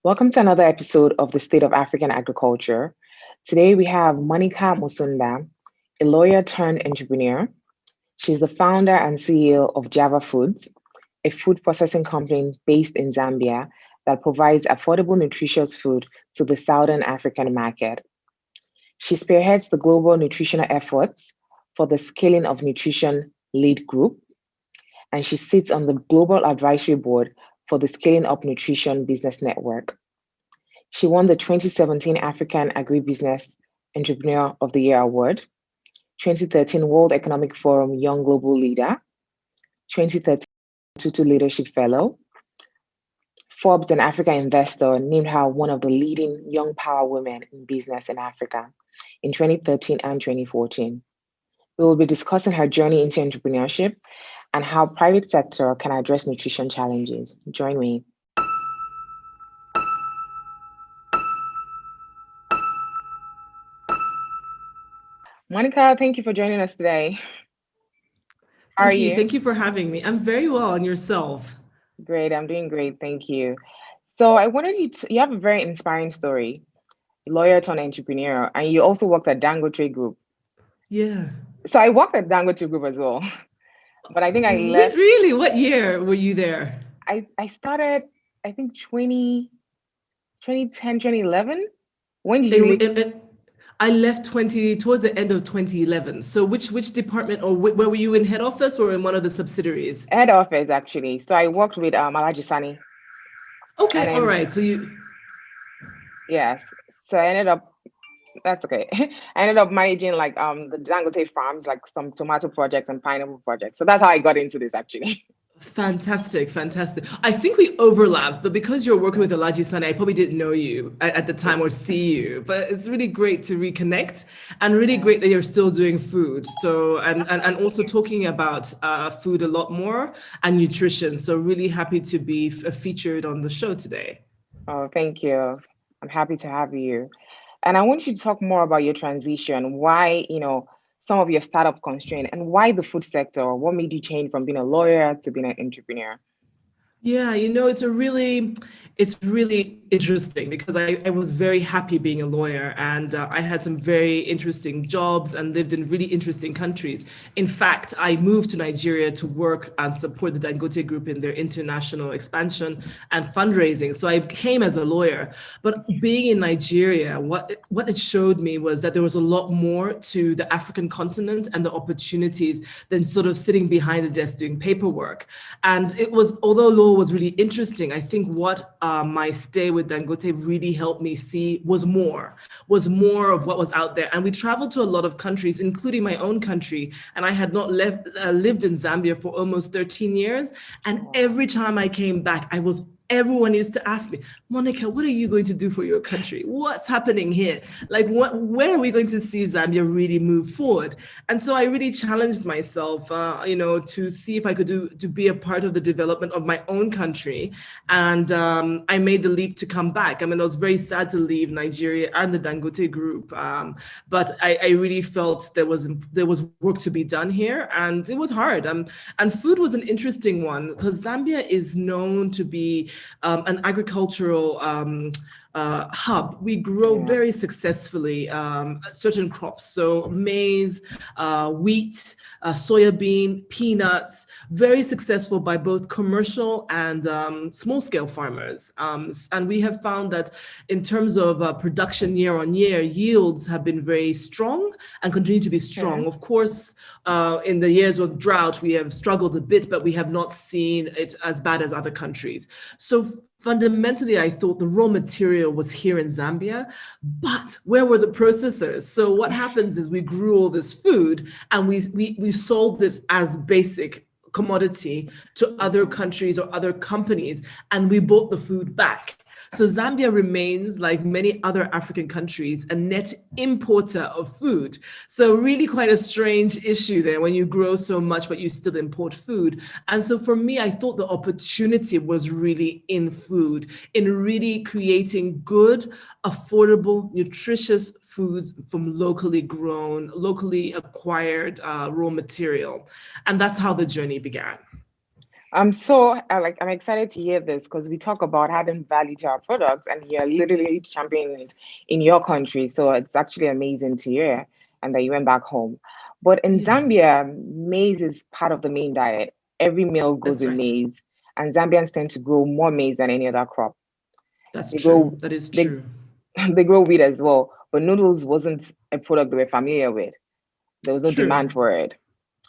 Welcome to another episode of the State of African Agriculture. Today we have Monica Musunda, a lawyer turned entrepreneur. She's the founder and CEO of Java Foods, a food processing company based in Zambia that provides affordable, nutritious food to the Southern African market. She spearheads the global nutritional efforts for the Scaling of Nutrition Lead Group, and she sits on the Global Advisory Board for the Scaling Up Nutrition Business Network. She won the 2017 African Agribusiness Entrepreneur of the Year Award, 2013 World Economic Forum Young Global Leader, 2013 Tutu Leadership Fellow. Forbes and Africa Investor named her one of the leading young power women in business in Africa in 2013 and 2014. We will be discussing her journey into entrepreneurship and how private sector can address nutrition challenges. Join me. Monica, thank you for joining us today. How are you? Thank you for having me. I'm very well, and yourself? Great, I'm doing great, thank you. So I wanted you have a very inspiring story, lawyer turned entrepreneur, and you also worked at Dangote Group. Yeah. So I worked at Dangote Group as well, but I think I left. Really? What year were you there? I started, I think 2010, 2011. When did you leave? I left towards the end of 2011. So which department, or where were you, in head office or in one of the subsidiaries? Head office, actually. So I worked with Alhaji Sani. Okay, all right. So you. Yes. So I ended up. That's okay. I ended up managing like the Dangote farms, like some tomato projects and pineapple projects. So that's how I got into this, actually. Fantastic. I think we overlapped, but because you're working with Alhaji Sani, I probably didn't know you at the time or see you. But it's really great to reconnect, and really great that you're still doing food. So and also talking about food a lot more and nutrition. So really happy to be featured on the show today. Oh, thank you. I'm happy to have you. And I want you to talk more about your transition, why, some of your startup constraint, and why the food sector. What made you change from being a lawyer to being an entrepreneur? Yeah, it's really interesting because I was very happy being a lawyer, and I had some very interesting jobs and lived in really interesting countries. In fact, I moved to Nigeria to work and support the Dangote Group in their international expansion and fundraising. So I came as a lawyer, but being in Nigeria, what it showed me was that there was a lot more to the African continent and the opportunities than sort of sitting behind a desk doing paperwork. And it was, although law was really interesting, I think what my stay with Dangote really helped me see was more of what was out there. And we traveled to a lot of countries, including my own country. And I had not lived in Zambia for almost 13 years. And every time I came back, everyone used to ask me, Monica, what are you going to do for your country? What's happening here? Like, where are we going to see Zambia really move forward? And so I really challenged myself, to see if I could to be a part of the development of my own country. And I made the leap to come back. I mean, I was very sad to leave Nigeria and the Dangote Group, but I really felt there was work to be done here, and it was hard. And food was an interesting one because Zambia is known to be an agricultural hub. We grow very successfully certain crops, so maize, wheat, soybean, peanuts, very successful by both commercial and small-scale farmers. And we have found that in terms of production year on year, yields have been very strong and continue to be strong. Of course, in the years of drought, we have struggled a bit, but we have not seen it as bad as other countries. So fundamentally, I thought the raw material was here in Zambia, but where were the processors? So what happens is we grew all this food and we sold it as basic commodity to other countries or other companies, and we bought the food back. So Zambia remains, like many other African countries, a net importer of food. So really quite a strange issue there when you grow so much, but you still import food. And so for me, I thought the opportunity was really in food, in really creating good, affordable, nutritious foods from locally grown, locally acquired raw material. And that's how the journey began. I'm excited to hear this because we talk about adding value to our products, and you're literally championing it in your country. So it's actually amazing to hear, and that you went back home. But in Yes, Zambia, maize is part of the main diet. Every meal goes that's with right. maize, and Zambians tend to grow more maize than any other crop. That's They true. grow That is they true. they grow wheat as well, but noodles wasn't a product they were familiar with. There was no True. demand for it.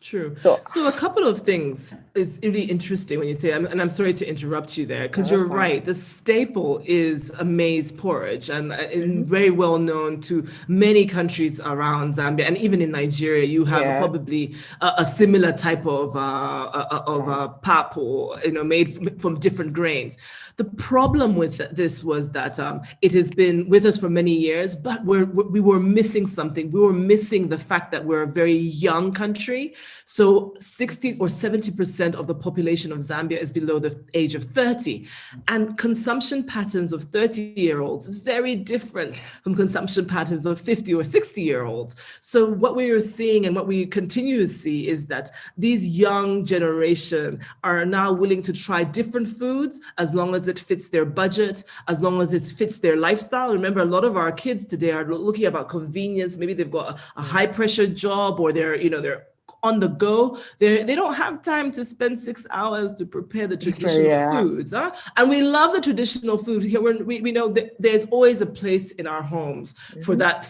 True. So So a couple of things is really interesting when you say, and I'm sorry to interrupt you there, no, because you're that's fine. right. The staple is a maize porridge, and Hmm. very well known to many countries around Zambia, and even in Nigeria, you have Yeah, probably a similar type of right. pap, or made from different grains. The problem with this was that it has been with us for many years, but we were missing something. We were missing the fact that we're a very young country. So 60 or 70% of the population of Zambia is below the age of 30. And consumption patterns of 30-year-olds is very different from consumption patterns of 50 or 60-year-olds. So what we are seeing and what we continue to see is that these young generation are now willing to try different foods as long as it fits their budget, as long as it fits their lifestyle. Remember, a lot of our kids today are looking about convenience. Maybe they've got a Mm. high pressure job, or they're on the go. They don't have time to spend 6 hours to prepare the So traditional yeah. foods. Huh? And we love the traditional food here. We know that there's always a place in our homes for Hmm. that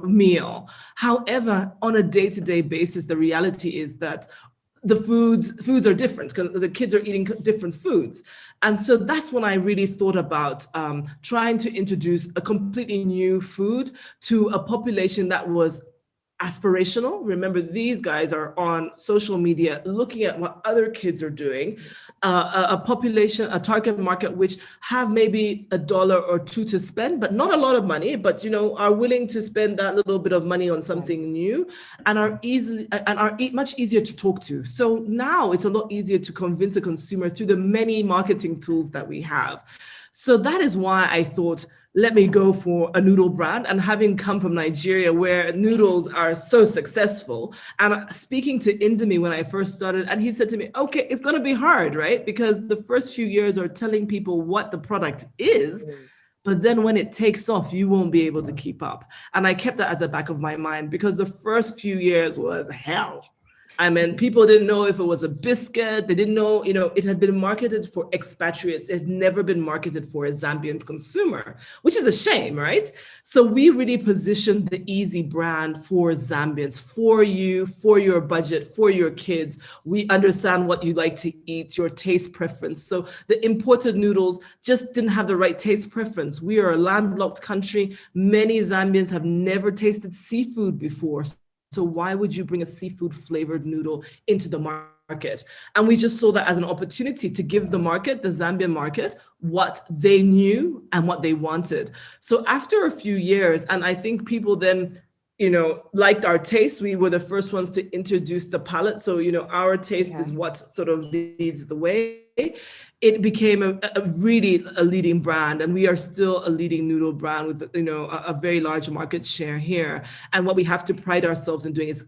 meal. However, on a day-to-day basis, the reality is that the foods are different because the kids are eating different foods. And so that's when I really thought about trying to introduce a completely new food to a population that was aspirational. Remember, these guys are on social media looking at what other kids are doing. A population, a target market, which have maybe $1 or $2 to spend, but not a lot of money, but are willing to spend that little bit of money on Right. something new, and are much easier to talk to. So now it's a lot easier to convince a consumer through the many marketing tools that we have. So that is why I thought, let me go for a noodle brand. And having come from Nigeria, where noodles are so successful, and speaking to Indomie when I first started, and he said to me, okay, it's going to be hard, right? Because the first few years are telling people what the product is, Mm. but then when it takes off, you won't be able to keep up. And I kept that at the back of my mind, because the first few years was hell. I mean, people didn't know if it was a biscuit. They didn't know, it had been marketed for expatriates. It had never been marketed for a Zambian consumer, which is a shame, right? So we really positioned the Easy brand for Zambians, for you, for your budget, for your kids. We understand what you like to eat, your taste preference. So the imported noodles just didn't have the right taste preference. We are a landlocked country. Many Zambians have never tasted seafood before. So why would you bring a seafood flavored noodle into the market? And we just saw that as an opportunity to give the market, the Zambian market, what they knew and what they wanted. So after a few years, and I think people then liked our taste. We were the first ones to introduce the palette. So, our taste Yeah. is what sort of leads the way. It became really a leading brand, and we are still a leading noodle brand with a very large market share here. And what we have to pride ourselves in doing is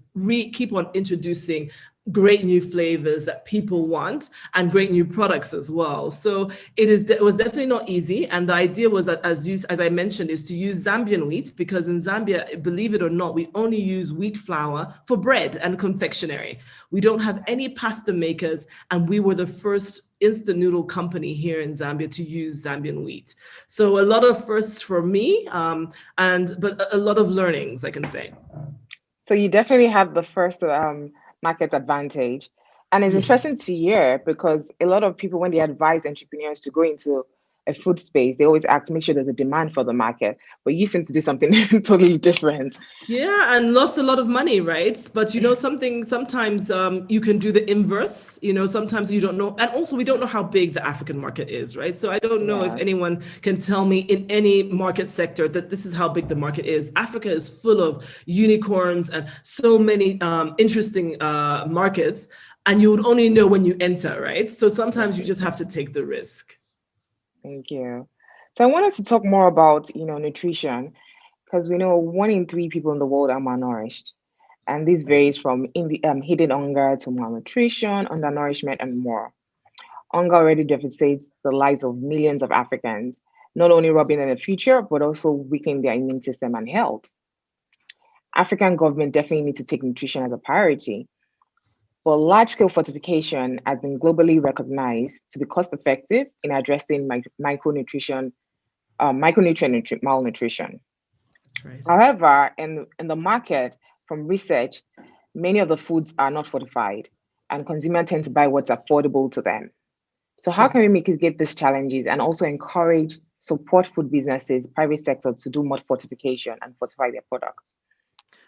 keep on introducing great new flavors that people want, and great new products as well. So it was definitely not easy. And the idea was that, as I mentioned, is to use Zambian wheat, because in Zambia, believe it or not, we only use wheat flour for bread and confectionery. We don't have any pasta makers, and we were the first instant noodle company here in Zambia to use Zambian wheat. So a lot of firsts for me, but a lot of learnings, I can say. So you definitely have the first market advantage. And it's Yes. interesting to hear because a lot of people, when they advise entrepreneurs to go into a food space, they always ask to make sure there's a demand for the market. But you seem to do something totally different. Yeah, and lost a lot of money, right? But something, sometimes you can do the inverse. Sometimes you don't know. And also, we don't know how big the African market is, right? So I don't know if Yes. anyone can tell me in any market sector that this is how big the market is. Africa is full of unicorns and so many interesting markets. And you would only know when you enter, right? So sometimes you Right. just have to take the risk. Thank you. So I wanted to talk more about, nutrition, because we know 1 in 3 people in the world are malnourished. And this varies from hidden hunger to malnutrition, undernourishment, and more. Hunger already devastates the lives of millions of Africans, not only robbing them the future, but also weakening their immune system and health. African government definitely need to take nutrition as a priority. But large-scale fortification has been globally recognized to be cost-effective in addressing micronutrient malnutrition. That's right. However, in the market, from research, many of the foods are not fortified, and consumers tend to buy what's affordable to them. So how Sure. can we mitigate these challenges and also encourage support food businesses, private sector to do more fortification and fortify their products?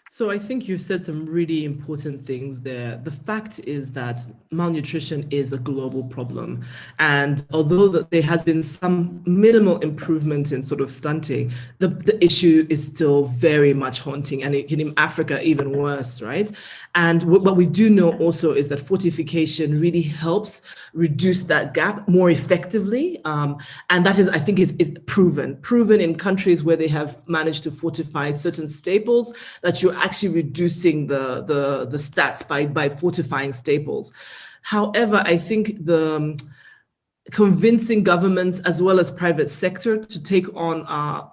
So I think you've said some really important things there. The fact is that malnutrition is a global problem. And although there has been some minimal improvement in sort of stunting, the issue is still very much haunting, and in Africa even worse, right? And what we do know also is that fortification really helps reduce that gap more effectively. And that is, I think, is proven in countries where they have managed to fortify certain staples, that you're actually reducing the stats by fortifying staples. However, I think the convincing governments as well as private sector to take on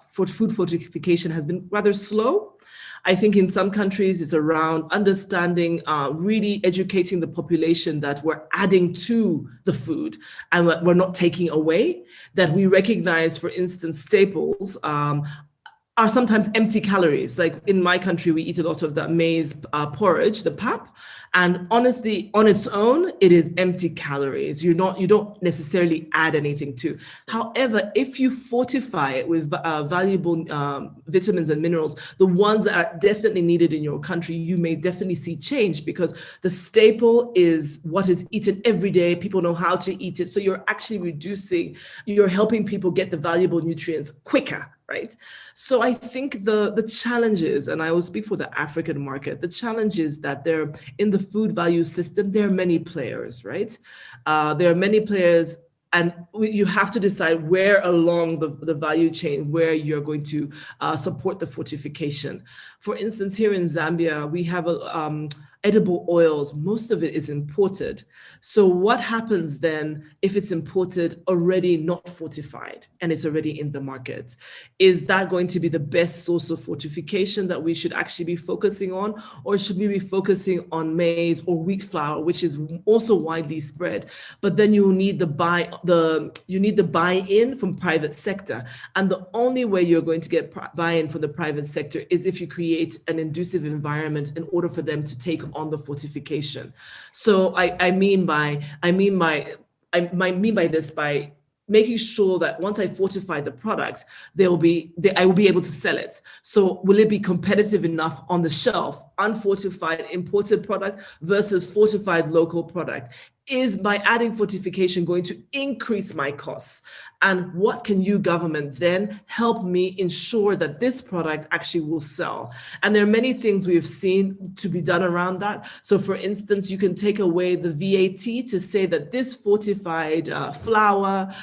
food fortification has been rather slow. I think in some countries it's around understanding, really educating the population that we're adding to the food and we're not taking away, that we recognize, for instance, staples are sometimes empty calories. Like in my country, we eat a lot of that maize porridge, the pap. And honestly, on its own, it is empty calories. You don't necessarily add anything to. However, if you fortify it with valuable vitamins and minerals, the ones that are definitely needed in your country, you may definitely see change, because the staple is what is eaten every day. People know how to eat it. So you're actually you're helping people get the valuable nutrients quicker. Right. So I think the challenges, and I will speak for the African market, the challenge is that there in the food value system, there are many players, right? There are many players, and you have to decide where along the value chain, where you're going to support the fortification. For instance, here in Zambia, we have edible oils. Most of it is imported. So what happens then if it's imported, already not fortified, and it's already in the market? Is that going to be the best source of fortification that we should actually be focusing on? Or should we be focusing on maize or wheat flour, which is also widely spread? But then you need the buy-in from private sector. And the only way you're going to get buy-in from the private sector is if you create an conducive environment in order for them to take on the fortification. So I mean by this by making sure that once I fortify the product, I will be able to sell it. So will it be competitive enough on the shelf? Unfortified imported product versus fortified local product. Is by adding fortification going to increase my costs? And what can you, government, then help me ensure that this product actually will sell? And there are many things we've seen to be done around that. So for instance, you can take away the VAT to say that this fortified flour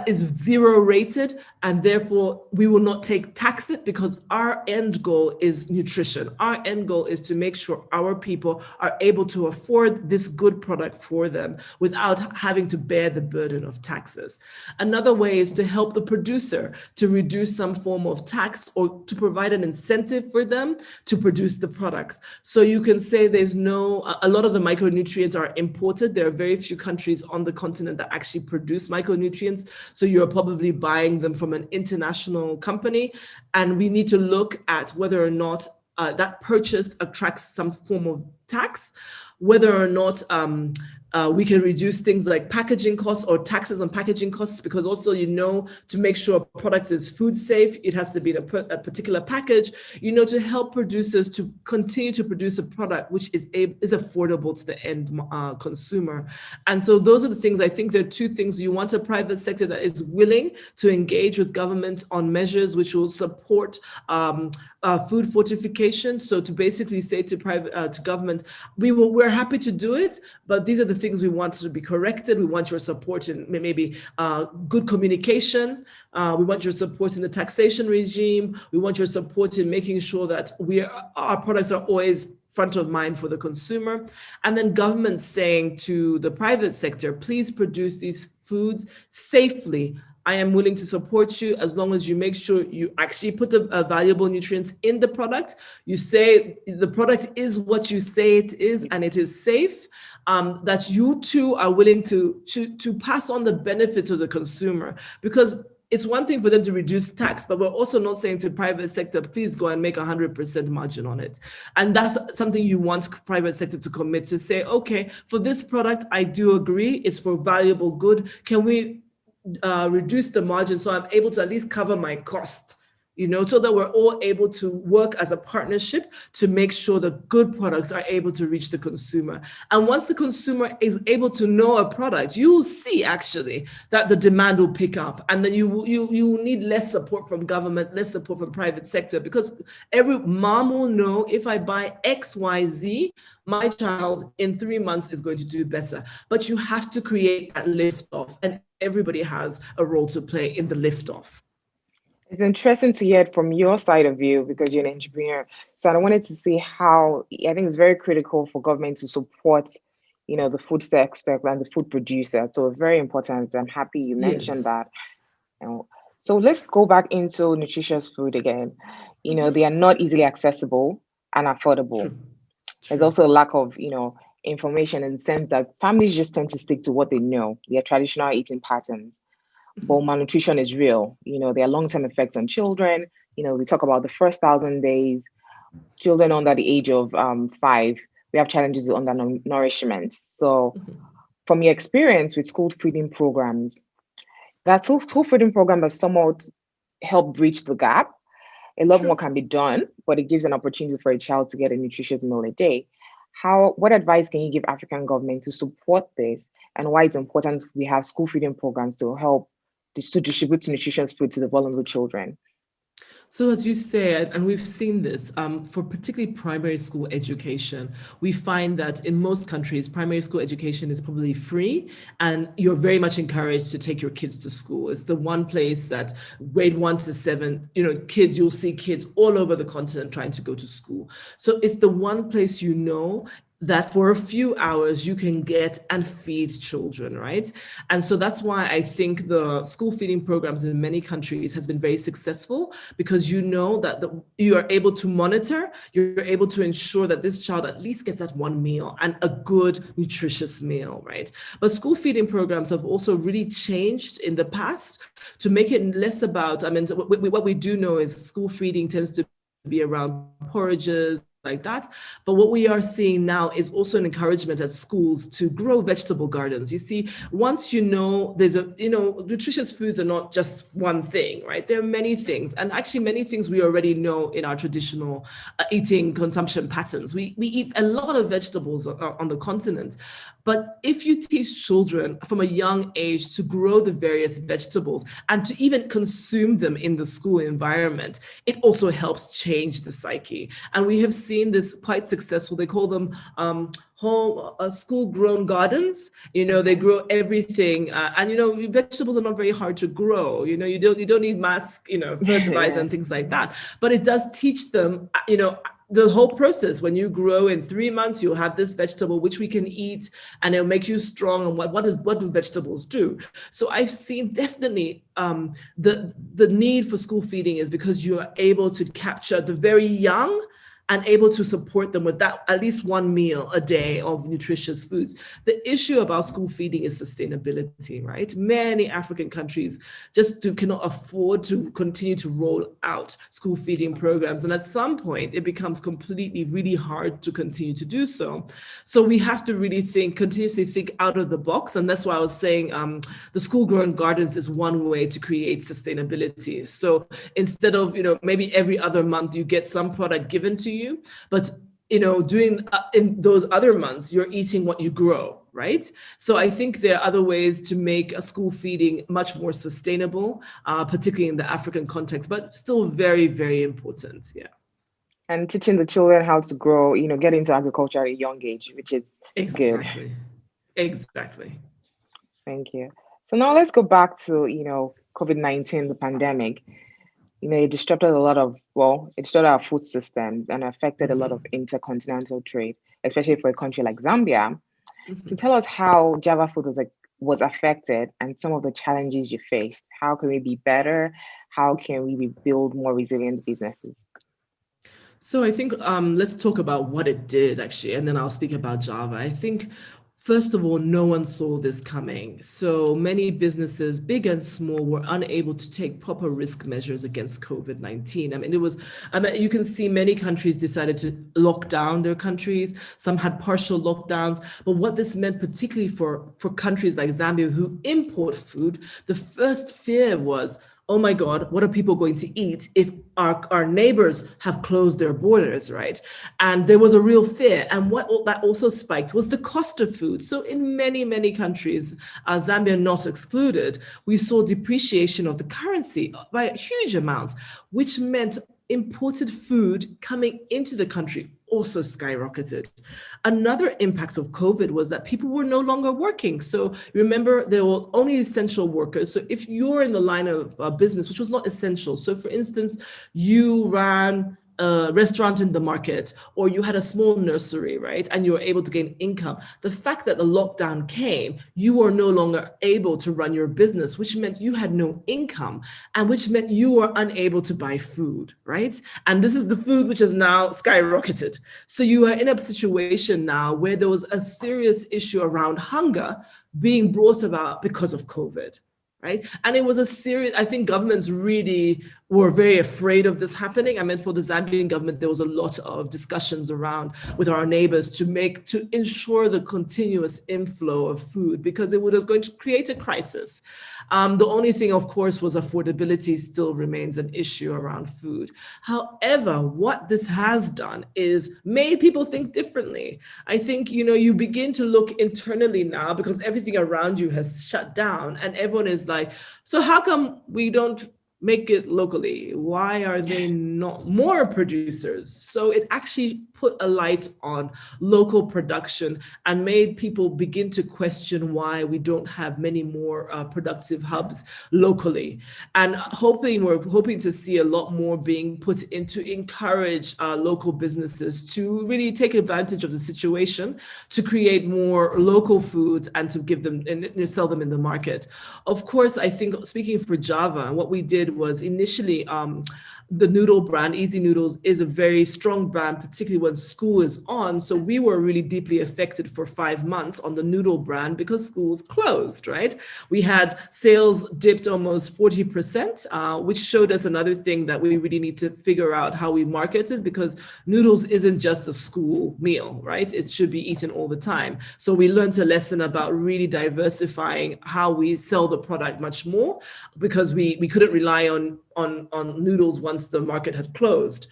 is 0 rated, and therefore we will not tax it, because our end goal is nutrition. Our end goal is to make sure our people are able to afford this good product for them without having to bear the burden of taxes. Another way is to help the producer to reduce some form of tax, or to provide an incentive for them to produce the products. So you can say a lot of the micronutrients are imported. There are very few countries on the continent that actually produce micronutrients. So you're probably buying them from an international company. And we need to look at whether or not that purchase attracts some form of tax, whether or not we can reduce things like packaging costs or taxes on packaging costs, because also, to make sure a product is food safe, it has to be in a particular package, to help producers to continue to produce a product which is affordable to the end consumer. And so those are the things. I think there are two things. You want a private sector that is willing to engage with government on measures which will support food fortification. So to basically say to government, we're happy to do it, but these are the things we want to be corrected. We want your support in maybe good communication. We want your support in the taxation regime. We want your support in making sure that our products are always front of mind for the consumer. And then government saying to the private sector, please produce these foods safely. I am willing to support you as long as you make sure you actually put the valuable nutrients in the product. You say the product is what you say it is, and it is safe. That you too are willing to pass on the benefit to the consumer, because it's one thing for them to reduce tax, but we're also not saying to private sector, please go and make 100% margin on it. And that's something you want private sector to commit to, say, okay, for this product, I do agree, it's for valuable good. Can we reduce the margin so I'm able to at least cover my cost? So that we're all able to work as a partnership to make sure that good products are able to reach the consumer. And once the consumer is able to know a product, you will see actually that the demand will pick up, and then you will need less support from government, less support from private sector, because every mom will know, if I buy XYZ, my child in 3 months is going to do better. But you have to create that lift off, and everybody has a role to play in the lift off. It's interesting to hear it from your side of view, because you're an entrepreneur. So I wanted to see how, I think it's very critical for government to support, the food sector and the food producer. So very important. I'm happy you mentioned that. So let's go back into nutritious food again. They are not easily accessible and affordable. True. There's also a lack of, information, in the sense that families just tend to stick to what they know, their traditional eating patterns. But malnutrition is real. There are long-term effects on children. We talk about the first 1,000 days, children under the age of 5, we have challenges with undernourishment. So from your experience with school feeding programs, that school feeding program has somewhat helped bridge the gap. A lot more can be done, but it gives an opportunity for a child to get a nutritious meal a day. What advice can you give African government to support this, and why it's important we have school feeding programs to help to distribute nutritious food to the vulnerable children? So as you say, and we've seen this, for particularly primary school education, we find that in most countries, primary school education is probably free, and you're very much encouraged to take your kids to school. It's the one place that grade 1 to 7, you'll see kids all over the continent trying to go to school. So it's the one place that for a few hours you can get and feed children, right? And so that's why I think the school feeding programs in many countries has been very successful, because that you are able to monitor, you're able to ensure that this child at least gets that one meal, and a good, nutritious meal, right? But school feeding programs have also really changed in the past to make it less about, what we do know is school feeding tends to be around porridges, like that. But what we are seeing now is also an encouragement at schools to grow vegetable gardens. You see, once there's nutritious foods are not just one thing, right? There are many things, and actually many things we already know in our traditional eating consumption patterns. We eat a lot of vegetables on the continent, but if you teach children from a young age to grow the various vegetables and to even consume them in the school environment, it also helps change the psyche. And we have seen this quite successful. They call them school-grown gardens. They grow everything, and vegetables are not very hard to grow. You don't need mass, fertilizer and things like that. But it does teach them, the whole process. When you grow in 3 months, you'll have this vegetable which we can eat, and it'll make you strong. And what do vegetables do? So I've seen definitely the need for school feeding is because you are able to capture the very young and able to support them with that at least one meal a day of nutritious foods. The issue about school feeding is sustainability, right? Many African countries just cannot afford to continue to roll out school feeding programs. And at some point, it becomes completely really hard to continue to do so. So we have to really continuously think out of the box. And that's why I was saying the school-grown gardens is one way to create sustainability. So instead of, maybe every other month you get some product given to you, but doing in those other months you're eating what you grow, right? So I think there are other ways to make a school feeding much more sustainable, particularly in the African context, but still very, very important. Yeah. And teaching the children how to grow, get into agriculture at a young age, which is good. Exactly. Thank you. So now let's go back to COVID-19, the pandemic. it disrupted a lot of, it disrupted our food systems and affected a lot Mhm. of intercontinental trade, especially for a country like Zambia. So Mhm. tell us how Java food was affected and some of the challenges you faced. How can we be better? How can we build more resilient businesses? So I think let's talk about what it did actually, and then I'll speak about Java. I think first of all, no one saw this coming. So many businesses, big and small, were unable to take proper risk measures against COVID-19. You can see many countries decided to lock down their countries. Some had partial lockdowns. But what this meant, particularly for countries like Zambia who import food, the first fear was, oh my God, what are people going to eat if our neighbors have closed their borders, right? And there was a real fear. And what that also spiked was the cost of food. So in many, many countries, Zambia not excluded, we saw depreciation of the currency by huge amounts, which meant imported food coming into the country also skyrocketed. Another impact of COVID was that people were no longer working. So remember, there were only essential workers. So if you're in the line of business, which was not essential, so for instance, you ran a restaurant in the market, or you had a small nursery, right? And you were able to gain income. The fact that the lockdown came, you were no longer able to run your business, which meant you had no income, and which meant you were unable to buy food, right? And this is the food which has now skyrocketed. So you are in a situation now where there was a serious issue around hunger being brought about because of COVID. Right. And it was a serious, I think governments really were very afraid of this happening. I mean, for the Zambian government, there was a lot of discussions around with our neighbors to ensure the continuous inflow of food, because it was going to create a crisis. The only thing, of course, was affordability still remains an issue around food. However, what this has done is made people think differently. I think, you begin to look internally now because everything around you has shut down and everyone is like, so how come we don't make it locally? Why are they not more producers? So it actually put a light on local production and made people begin to question why we don't have many more productive hubs locally. And we're hoping to see a lot more being put in to encourage local businesses to really take advantage of the situation, to create more local foods and to give them and sell them in the market. Of course, I think speaking for Java, what we did was initially the noodle brand, Easy Noodles, is a very strong brand, particularly when school is on. So we were really deeply affected for 5 months on the noodle brand because schools closed, right? We had sales dipped almost 40%, which showed us another thing that we really need to figure out how we market it, because noodles isn't just a school meal, right? It should be eaten all the time. So we learned a lesson about really diversifying how we sell the product much more, because we couldn't rely on noodles once the market had closed.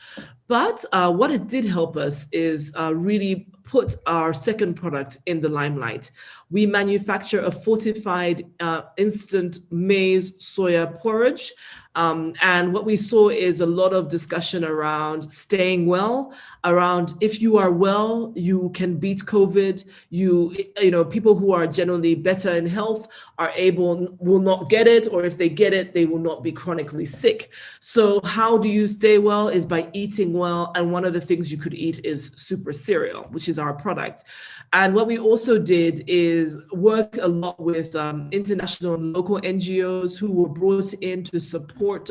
But what it did help us is really put our second product in the limelight. We manufacture a fortified instant maize soya porridge. And what we saw is a lot of discussion around staying well, around if you are well, you can beat COVID. People who are generally better in health will not get it, or if they get it, they will not be chronically sick. So how do you stay well is by eating well. And one of the things you could eat is super cereal, which is our product. And what we also did is work a lot with international and local NGOs who were brought in to support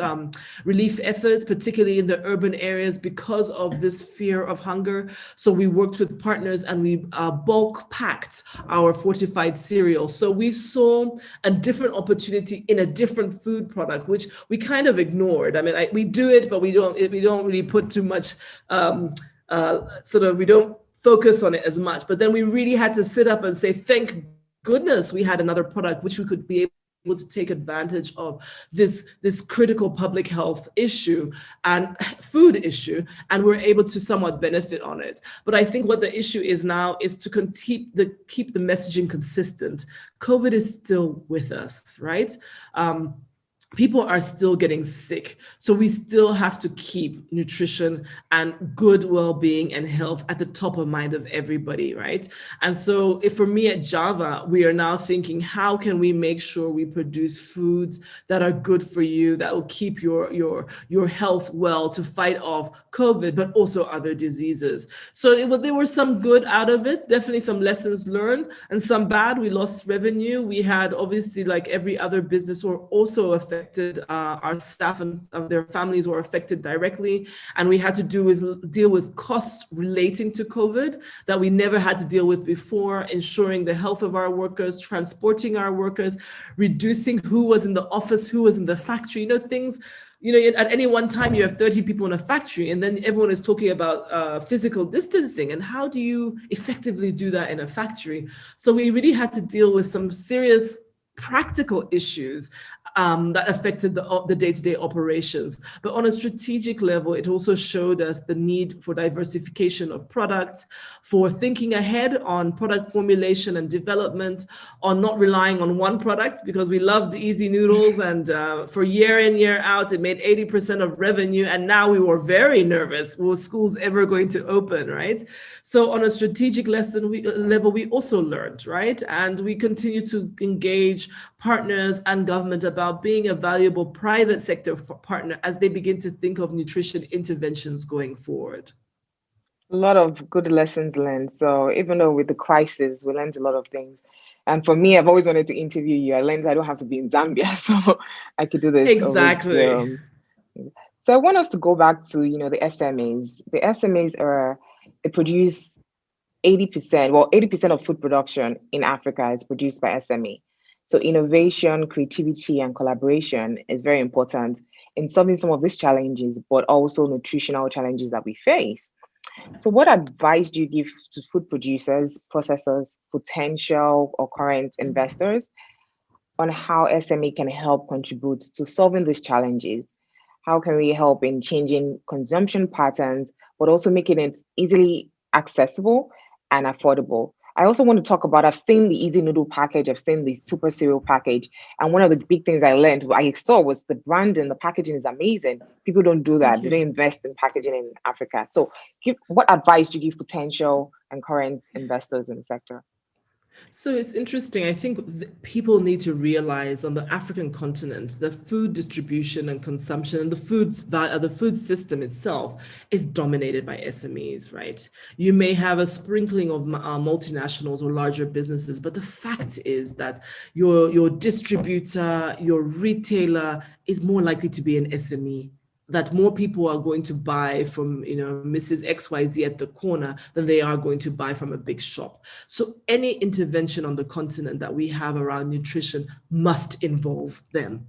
relief efforts, particularly in the urban areas, because of this fear of hunger. So we worked with partners and we bulk packed our fortified cereal. So we saw a different opportunity in a different food product, which we kind of ignored. I mean, we do it, but we don't really put too much we don't focus on it as much. But then we really had to sit up and say, thank goodness we had another product which we could be able to take advantage of this critical public health issue and food issue, and we're able to somewhat benefit on it. But I think what the issue is now is to keep the messaging consistent. COVID is still with us, right? people are still getting sick. So we still have to keep nutrition and good well-being and health at the top of mind of everybody, right? And so if for me at Java, we are now thinking, how can we make sure we produce foods that are good for you, that will keep your health well to fight off COVID, but also other diseases. So there were some good out of it, definitely some lessons learned, and some bad. We lost revenue. We had, obviously, like every other business, were also affected. Our staff and their families were affected directly, and we had to deal with costs relating to COVID that we never had to deal with before, ensuring the health of our workers, transporting our workers, reducing who was in the office, who was in the factory, things. At any one time, you have 30 people in a factory, and then everyone is talking about physical distancing. And how do you effectively do that in a factory? So we really had to deal with some serious practical issues that affected the day-to-day operations. But on a strategic level, it also showed us the need for diversification of products, for thinking ahead on product formulation and development, on not relying on one product, because we loved easy noodles, and for year in, year out, it made 80% of revenue. And now we were very nervous. Were schools ever going to open, right? So on a strategic level, we also learned, right? And we continue to engage partners and government about being a valuable private sector partner as they begin to think of nutrition interventions going forward. A lot of good lessons learned. So even though with the crisis, we learned a lot of things. And for me, I've always wanted to interview you. I learned I don't have to be in Zambia, so I could do this over Exactly. So I want us to go back to, the SMEs. The SMEs they produce 80%, 80% of food production in Africa is produced by SME. So innovation, creativity, and collaboration is very important in solving some of these challenges, but also nutritional challenges that we face. So what advice do you give to food producers, processors, potential or current investors on how SME can help contribute to solving these challenges? How can we help in changing consumption patterns, but also making it easily accessible and affordable? I also want to talk about, I've seen the easy noodle package, I've seen the super cereal package. And one of the big things I saw was the branding, the packaging is amazing. People don't do that. They don't invest in packaging in Africa. So what advice do you give potential and current investors in the sector? So it's interesting. I think people need to realize on the African continent, the food distribution and consumption and the food system itself is dominated by SMEs, right? You may have a sprinkling of multinationals or larger businesses, but the fact is that your distributor, your retailer is more likely to be an SME, that more people are going to buy from, Mrs. XYZ at the corner than they are going to buy from a big shop. So any intervention on the continent that we have around nutrition must involve them.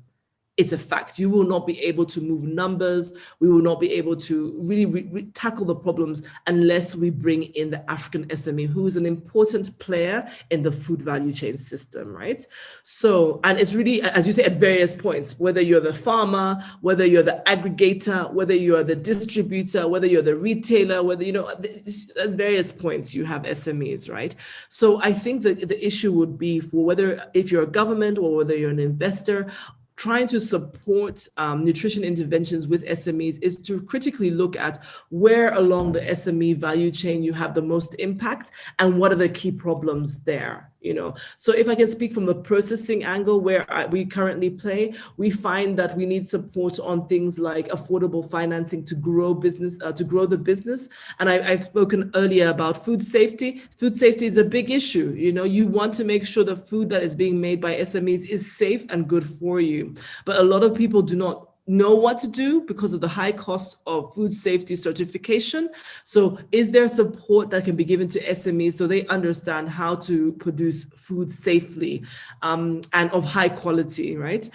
It's a fact. You will not be able to move numbers. We will not be able to really tackle the problems unless we bring in the African SME, who is an important player in the food value chain system, right? So, and it's really, as you say, at various points, whether you're the farmer, whether you're the aggregator, whether you're the distributor, whether you're the retailer, whether, at various points you have SMEs, right? So I think that the issue would be for whether, if you're a government or whether you're an investor, trying to support nutrition interventions with SMEs is to critically look at where along the SME value chain you have the most impact and what are the key problems there. So if I can speak from the processing angle where we currently play, we find that we need support on things like affordable financing to grow the business. And I've spoken earlier about food safety. Food safety is a big issue. You want to make sure the food that is being made by SMEs is safe and good for you. But a lot of people do not know what to do because of the high cost of food safety certification. So is there support that can be given to SMEs so they understand how to produce food safely and of high quality, right?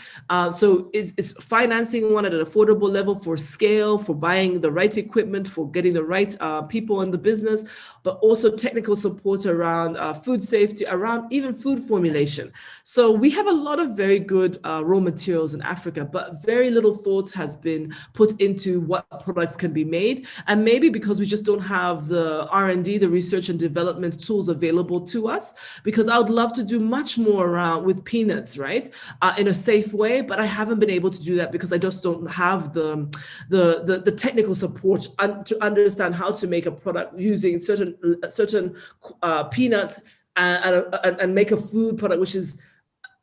So is financing one at an affordable level for scale, for buying the right equipment, for getting the right people in the business, but also technical support around food safety, around even food formulation. So we have a lot of very good raw materials in Africa, but very little thought has been put into what products can be made. And maybe because we just don't have the R&D, the research and development tools available to us, because I would love to do much more around with peanuts, right? In a safe way, but I haven't been able to do that because I just don't have the technical support to understand how to make a product using certain peanuts and make a food product which is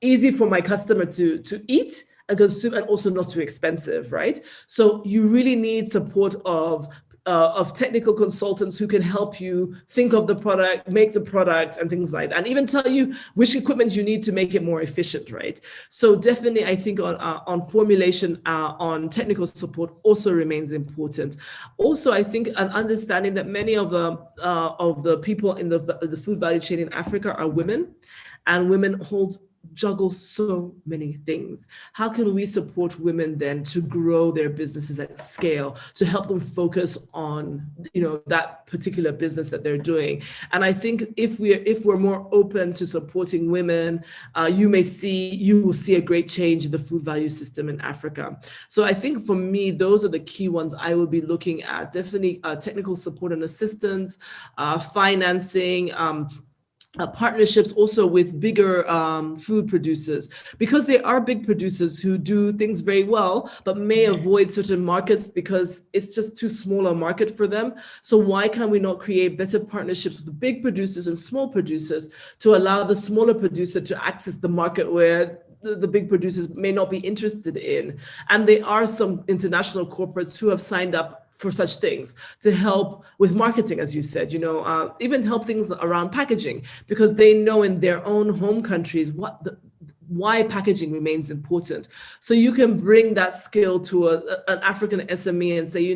easy for my customer to eat and consume, and also not too expensive, right? So you really need support of technical consultants who can help you think of the product, make the product, and things like that, and even tell you which equipment you need to make it more efficient, right? So definitely, I think on formulation, on technical support also remains important. Also, I think an understanding that many of the people in the food value chain in Africa are women, and women juggle so many things. How can we support women then to grow their businesses at scale, to help them focus on, that particular business that they're doing? And I think if we're more open to supporting women, you will see a great change in the food value system in Africa. So I think for me, those are the key ones I will be looking at. Definitely technical support and assistance, financing, partnerships also with bigger food producers, because they are big producers who do things very well, but may avoid certain markets because it's just too small a market for them. So why can we not create better partnerships with the big producers and small producers to allow the smaller producer to access the market where the big producers may not be interested in? And there are some international corporates who have signed up for such things to help with marketing, as you said, even help things around packaging, because they know in their own home countries why packaging remains important. So you can bring that skill to an African SME and say,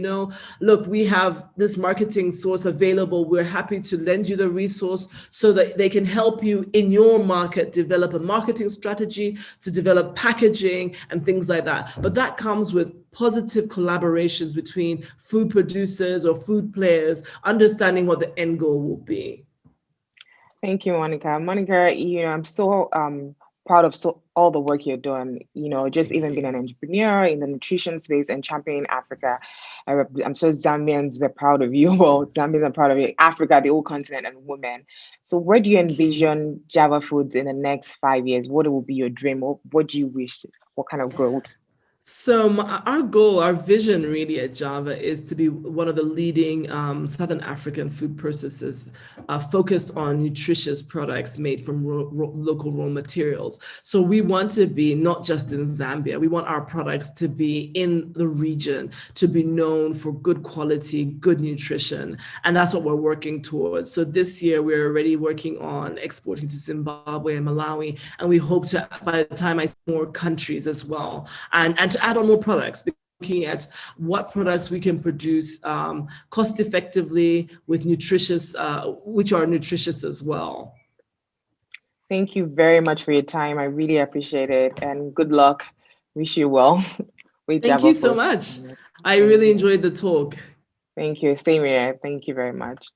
look, we have this marketing source available. We're happy to lend you the resource so that they can help you in your market develop a marketing strategy, to develop packaging and things like that. But that comes with positive collaborations between food producers or food players, understanding what the end goal will be. Thank you, Monica. Monica, I'm so proud of all the work you're doing, just even being an entrepreneur in the nutrition space and championing Africa. I'm sure Zambians were proud of you. Well, Zambians are proud of you, Africa, the whole continent, and women. So where do you envision Java Foods in the next 5 years? What will be your dream? What do you wish? What kind of growth? So our goal, our vision really at Java is to be one of the leading Southern African food processors focused on nutritious products made from local raw materials. So we want to be not just in Zambia, we want our products to be in the region, to be known for good quality, good nutrition. And that's what we're working towards. So this year, we're already working on exporting to Zimbabwe and Malawi. And we hope to, by the time I see more countries as well, and to add on more products, looking at what products we can produce cost effectively with nutritious, which are nutritious as well. Thank you very much for your time. I really appreciate it, and good luck. Wish you well. Thank you so much. I really enjoyed the talk. Thank you. Same here. Thank you very much.